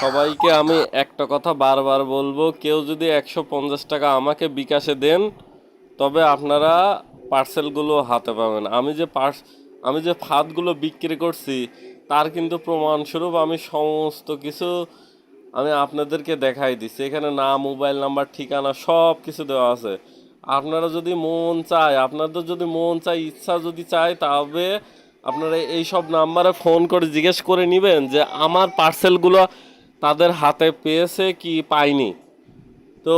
সবাইকে আমি একটা কথা বারবার বলবো, কেউ যদি 150 টাকা আমাকে বিকাশে দেন তবে আপনারা পার্সেলগুলো হাতে পাবেন। আমি যে ফাঁদগুলো বিক্রি করছি তার কিন্তু প্রমাণস্বরূপ আমি সমস্ত কিছু আমি আপনাদেরকে দেখাই দিচ্ছি। এখানে নাম, মোবাইল নাম্বার, ঠিকানা সব কিছু দেওয়া আছে। আপনারা যদি মন চায়, আপনাদের যদি মন চায়, ইচ্ছা যদি চায়, তবে আপনারা এই সব নাম্বারে ফোন করে জিজ্ঞেস করে নেবেন যে আমার পার্সেলগুলো তাদের হাতে পেয়েছে কি পায়নি। তো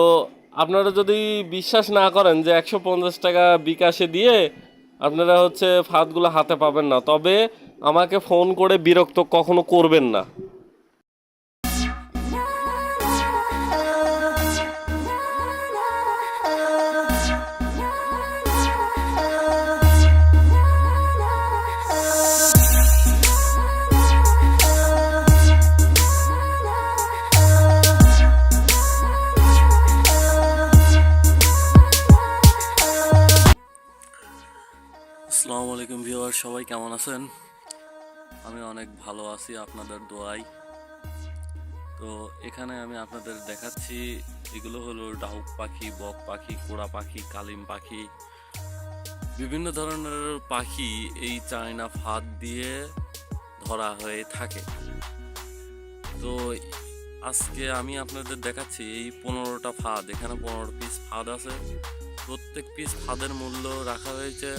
আপনারা যদি বিশ্বাস না করেন যে 150 টাকা বিকাশে দিয়ে আপনারা ফাঁদগুলো হাতে পাবেন না, তবে আমাকে ফোন করে বিরক্ত কখনো করবেন না। আসসালামু আলাইকুম ভিউয়ার, সবাই কেমন আছেন? আমি অনেক ভালো আছি আপনাদের দোয়ায়। তো এখানে আমি আপনাদের দেখাচ্ছি, এগুলো হলো ডাহুক পাখি, বক পাখি, কোড়া পাখি, কালিম পাখি, বিভিন্ন ধরনের পাখি এই চায়না ফাঁদ দিয়ে ধরা হয়ে থাকে। তো আজকে আমি আপনাদের দেখাচ্ছি এই 15টা ফাঁদ। এখানে 15 পিস ফাঁদ আছে। প্রত্যেক পিস ফাঁদের মূল্য রাখা হয়েছে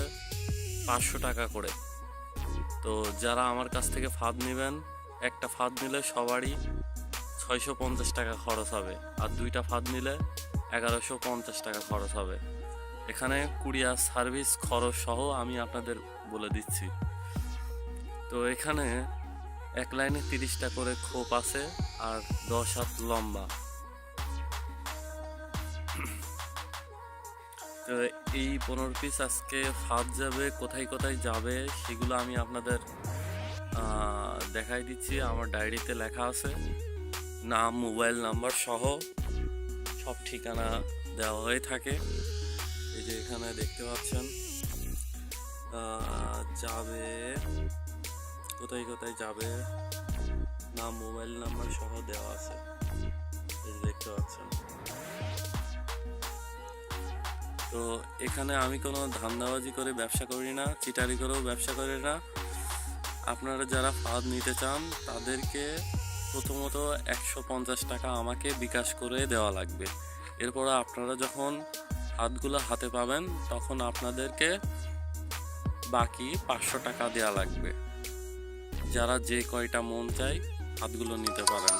500 টাকা করে। তো যারা আমার কাছ থেকে ফাঁদ নেবেন, একটা ফাঁদ নিলে সবারই 650 টাকা খরচ হবে, আর দুইটা ফাঁদ নিলে 1150 টাকা খরচ হবে। এখানে কুরিয়ার সার্ভিস খরচ সহ আমি আপনাদের বলে দিচ্ছি। তো এখানে এক লাইনে 30টা করে খোপ আছে আর 10 হাত লম্বা। তো এই 15 পিস আজকে ফাঁদ যাবে, কোথায় কোথায় যাবে সেগুলো আমি আপনাদের দেখাই দিচ্ছি। আমার ডায়েরিতে লেখা আছে, নাম, মোবাইল নাম্বার সহ সব ঠিকানা দেওয়া হয়ে থাকে। এই যে এখানে দেখতে পাচ্ছেন যাবে, কোথায় কোথায় যাবে, নাম, মোবাইল নাম্বার সহ দেওয়া আছে। এই যে দেখতে পাচ্ছেন। তো এখানে আমি কোনো ধান্দাবাজি করে ব্যবসা করি না, চিটারি করেও ব্যবসা করি না। আপনারা যারা ফাঁদ নিতে চান তাদেরকে প্রথমত 150 টাকা আমাকে বিকাশ করে দেওয়া লাগবে। এরপর আপনারা যখন ফাঁদগুলো হাতে পাবেন তখন আপনাদেরকে বাকি 500 টাকা দেওয়া লাগবে। যারা যে কয়টা মন চায় ফাঁদগুলো নিতে পারেন।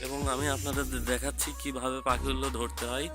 এবং আমি আপনাদের দেখাচ্ছি কিভাবে পাখিগুলো ধরতে হয়।